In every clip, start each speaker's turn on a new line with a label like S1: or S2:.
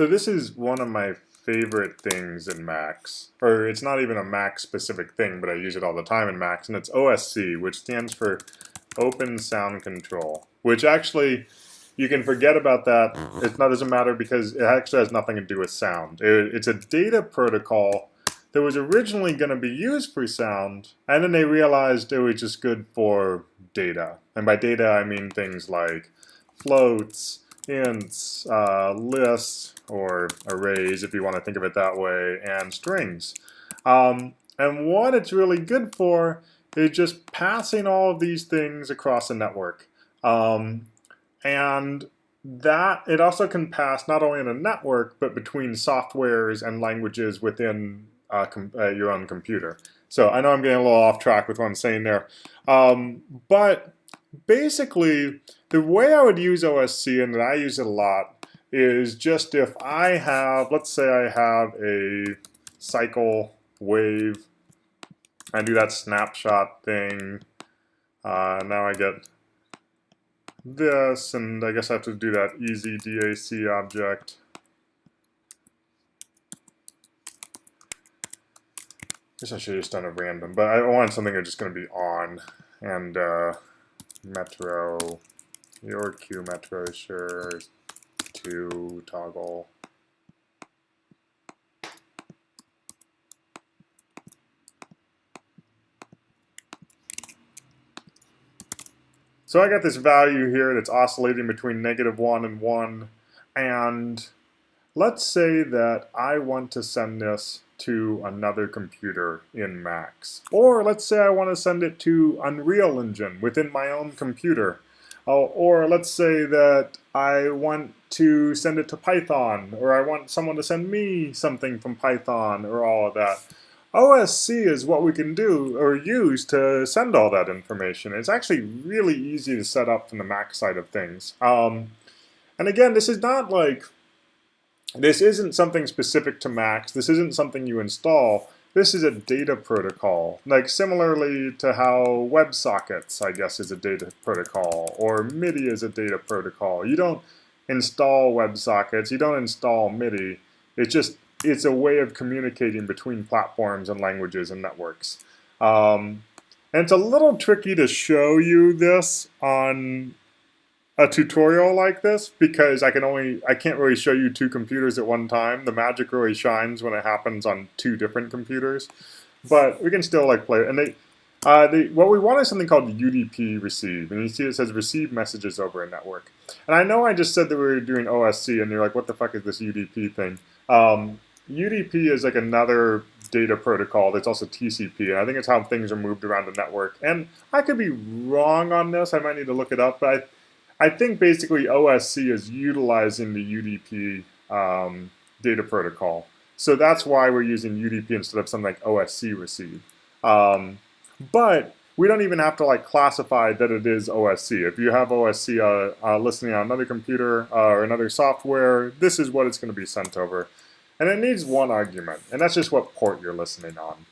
S1: So this is one of my favorite things in Macs, or it's not even a Mac specific thing, but I use it all the time in Macs, and it's OSC, which stands for Open Sound Control, which actually you can forget about that. It doesn't matter because it actually has nothing to do with sound. It's a data protocol that was originally going to be used for sound, and then they realized it was just good for data. And by data, I mean things like floats, ints, lists, or arrays, if you want to think of it that way, and strings. And what it's really good for is just passing all of these things across a network. And that it also can pass not only in a network, but between softwares and languages within your own computer. So I know I'm getting a little off track with what I'm saying there. But basically, the way I would use OSC, and that I use it a lot, is just if I have, let's say I have a cycle wave, I do that snapshot thing, now I get this, and I guess I have to do that easy DAC object. I guess I should have just done a random, but I want something that's just going to be on, and metro, your Q metro, sure, 2 toggle. So I got this value here that's oscillating between -1 and 1, and let's say that I want to send this to another computer in Macs. Or let's say I want to send it to Unreal Engine within my own computer. Or let's say that I want to send it to Python, or I want someone to send me something from Python, or all of that. OSC is what we can do or use to send all that information. It's actually really easy to set up from the Mac side of things. And again, this isn't something specific to Macs. This isn't something you install. This is a data protocol, like similarly to how WebSockets, I guess, is a data protocol, or MIDI is a data protocol. You don't install WebSockets, you don't install MIDI. It's a way of communicating between platforms and languages and networks. And it's a little tricky to show you this on a tutorial like this because I can't really show you 2 computers at one time. The magic really shines when it happens on 2 different computers, but we can still play it. And what we want is something called UDP receive, and you see it says receive messages over a network. And I know I just said that we were doing OSC, and you're like, what the fuck is this UDP thing? UDP is like another data protocol that's also TCP, and I think it's how things are moved around the network. And I could be wrong on this. I might need to look it up, but I think basically OSC is utilizing the UDP data protocol. So that's why we're using UDP instead of something like OSC receive. But we don't even have to classify that it is OSC. If you have OSC listening on another computer or another software, this is what it's going to be sent over. And it needs one argument, and that's just what port you're listening on.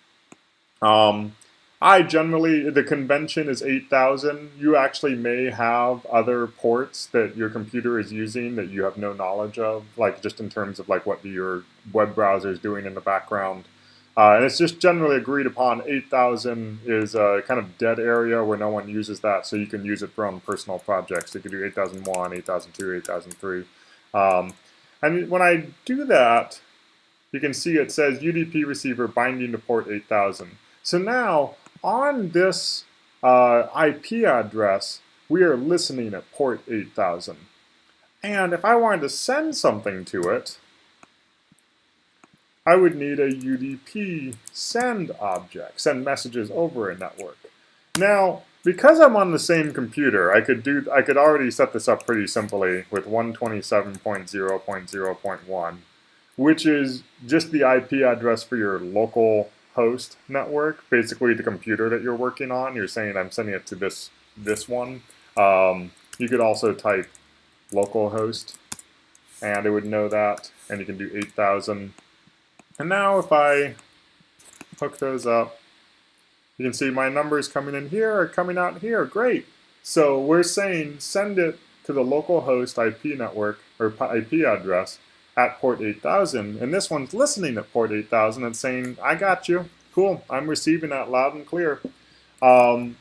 S1: The convention is 8,000. You actually may have other ports that your computer is using that you have no knowledge of, just in terms of what your web browser is doing in the background. And it's just generally agreed upon 8,000 is a kind of dead area where no one uses that, so you can use it for own personal projects. You can do 8001, 8002, 8003. And when I do that, you can see it says UDP receiver binding to port 8000. So now, on this IP address, we are listening at port 8000. And if I wanted to send something to it, I would need a UDP send object, send messages over a network. Now, because I'm on the same computer, I could already set this up pretty simply with 127.0.0.1, which is just the IP address for your local host network, basically the computer that you're working on. You're saying I'm sending it to this one. You could also type localhost, and it would know that, and you can do 8000. And now if I hook those up, you can see my numbers coming in here are coming out here. Great. So we're saying send it to the localhost IP network or IP address at port 8000, and this one's listening at port 8000 and saying, I got you, cool, I'm receiving that loud and clear. And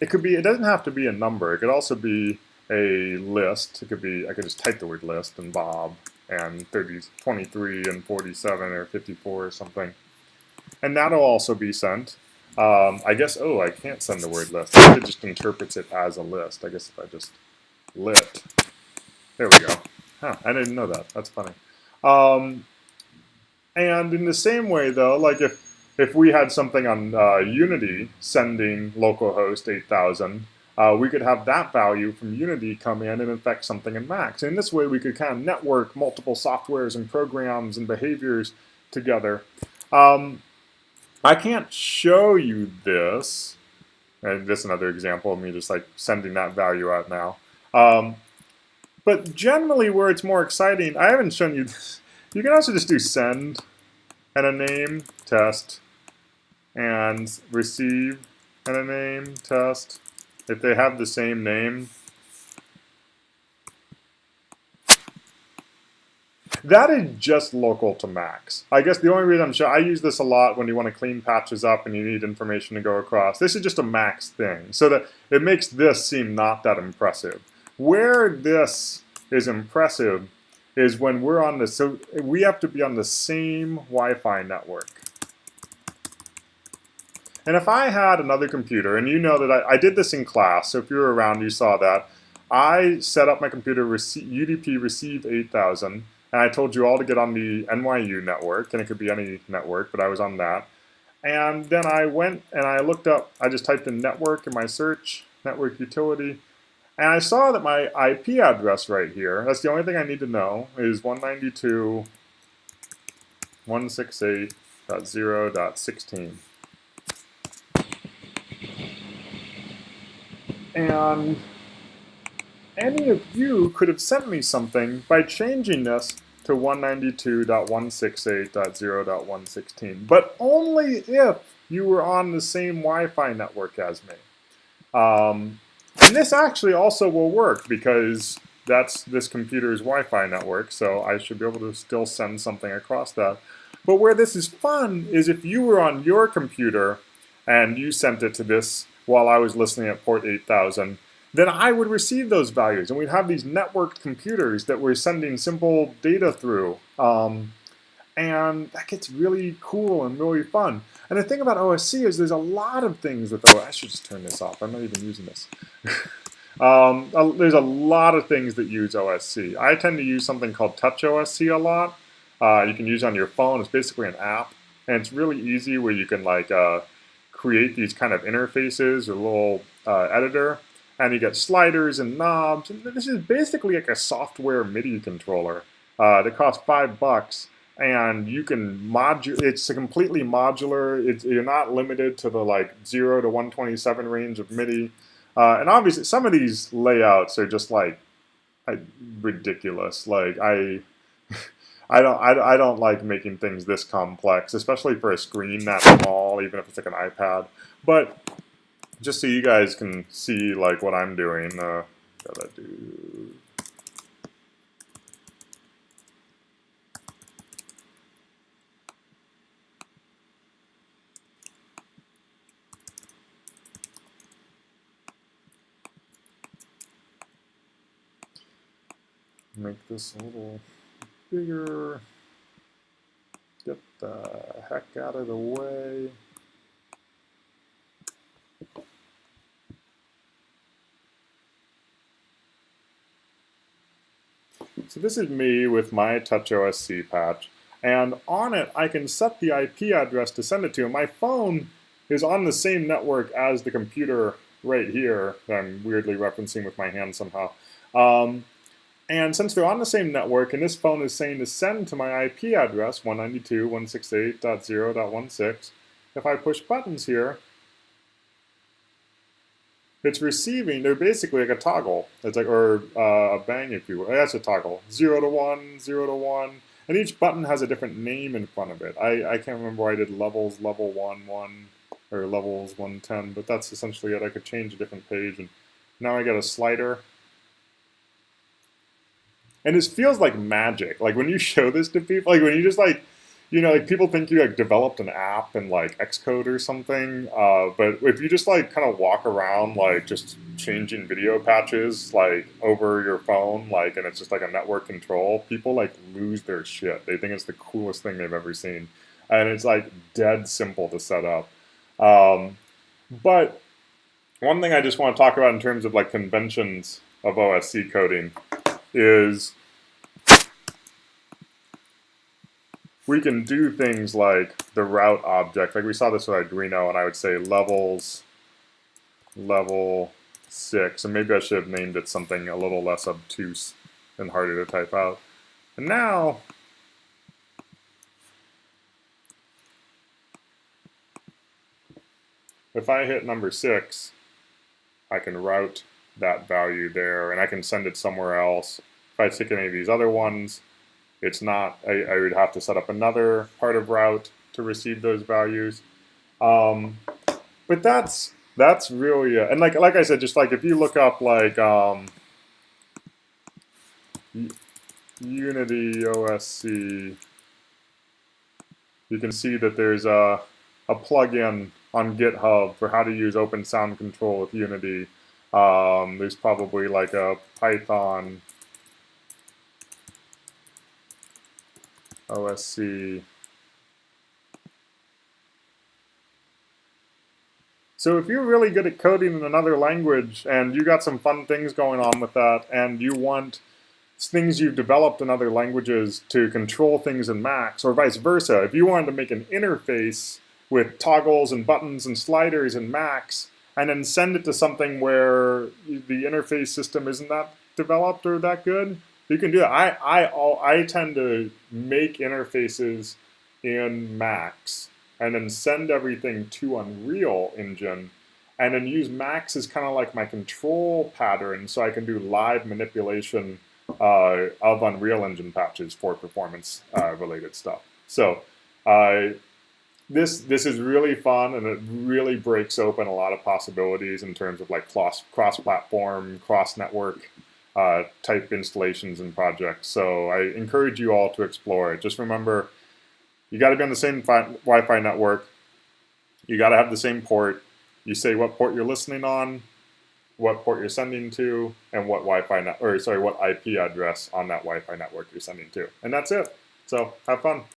S1: it doesn't have to be a number, it could also be a list. It could be, I could just type the word list and Bob and 23 and 47 or 54 or something. And that'll also be sent. I guess, oh, I can't send the word list. It just interprets it as a list. I guess if I just lit. There we go. Huh, I didn't know that. That's funny. And in the same way, though, like if we had something on Unity sending localhost 8000, we could have that value from Unity come in and affect something in Max. And in this way, we could kind of network multiple softwares and programs and behaviors together. I can't show you this. And this is another example of me just like sending that value out now. But generally where it's more exciting, I haven't shown you this. You can also just do send and a name, test, and receive and a name, test. If they have the same name. That is just local to Max. I guess the only reason I'm showing, I use this a lot when you want to clean patches up and you need information to go across. This is just a Max thing, so that it makes this seem not that impressive. Where this is impressive is when we're on the, so we have to be on the same Wi-Fi network. And if I had another computer, and you know that I did this in class, so if you were around, you saw that. I set up my computer, UDP receive 8000, and I told you all to get on the NYU network, and it could be any network, but I was on that. And then I went and I looked up, I just typed in network in my search, network utility, and I saw that my IP address right here, that's the only thing I need to know, is 192.168.0.16. And any of you could have sent me something by changing this to 192.168.0.116, but only if you were on the same Wi-Fi network as me. And this actually also will work because that's this computer's Wi-Fi network, so I should be able to still send something across that. But where this is fun is if you were on your computer and you sent it to this while I was listening at port 8000, then I would receive those values, and we'd have these networked computers that we're sending simple data through. And that gets really cool and really fun. And the thing about OSC is there's a lot of things with OSC. I should just turn this off. I'm not even using this. There's a lot of things that use OSC. I tend to use something called Touch OSC a lot. You can use it on your phone. It's basically an app. And it's really easy where you can like create these kind of interfaces or a little editor. And you get sliders and knobs. And this is basically like a software MIDI controller that costs $5. And you can modulate, it's completely modular. You're not limited to the like 0 to 127 range of MIDI. And obviously some of these layouts are just like ridiculous. Like I don't like making things this complex, especially for a screen that small, even if it's like an iPad. But just so you guys can see like what I'm doing, gotta do. Make this a little bigger. Get the heck out of the way. So this is me with my Touch OSC patch, and on it I can set the IP address to send it to. And my phone is on the same network as the computer right here that I'm weirdly referencing with my hand somehow. And since they're on the same network, and this phone is saying to send to my IP address, 192.168.0.16, if I push buttons here, it's receiving, they're basically like a toggle. It's like, or a bang, if you will. That's a toggle. 0 to 1, 0 to 1. And each button has a different name in front of it. I can't remember why I did levels, level 1, 1, or levels 110, but that's essentially it. I could change a different page, and now I get a slider. And this feels like magic. Like when you show this to people, like when you just like, like people think you like developed an app in like Xcode or something. But if you just like kind of walk around like just changing video patches like over your phone, like, and it's just like a network control, people like lose their shit. They think it's the coolest thing they've ever seen, and it's like dead simple to set up. But one thing I just want to talk about in terms of like conventions of OSC coding is we can do things like the route object. Like we saw this with Arduino, and I would say levels, level 6, and maybe I should have named it something a little less obtuse and harder to type out. And now, if I hit number 6, I can route that value there, and I can send it somewhere else. If I take any of these other ones, it's not, I would have to set up another part of route to receive those values. But that's really, and like I said, just like if you look up like Unity OSC, you can see that there's a plugin on GitHub for how to use open sound control with Unity. There's probably like a Python OSC. So if you're really good at coding in another language and you got some fun things going on with that, and you want things you've developed in other languages to control things in Macs, or vice versa, if you wanted to make an interface with toggles and buttons and sliders in Macs, and then send it to something where the interface system isn't that developed or that good, you can do that. I tend to make interfaces in Macs and then send everything to Unreal Engine, and then use Macs as kind of like my control pattern so I can do live manipulation of Unreal Engine patches for performance related stuff. So this is really fun, and it really breaks open a lot of possibilities in terms of like cross-platform, cross-network type installations and projects. So I encourage you all to explore it. Just remember, you got to be on the same Wi-Fi network. You got to have the same port. You say what port you're listening on, what port you're sending to, and what what IP address on that Wi-Fi network you're sending to. And that's it. So have fun.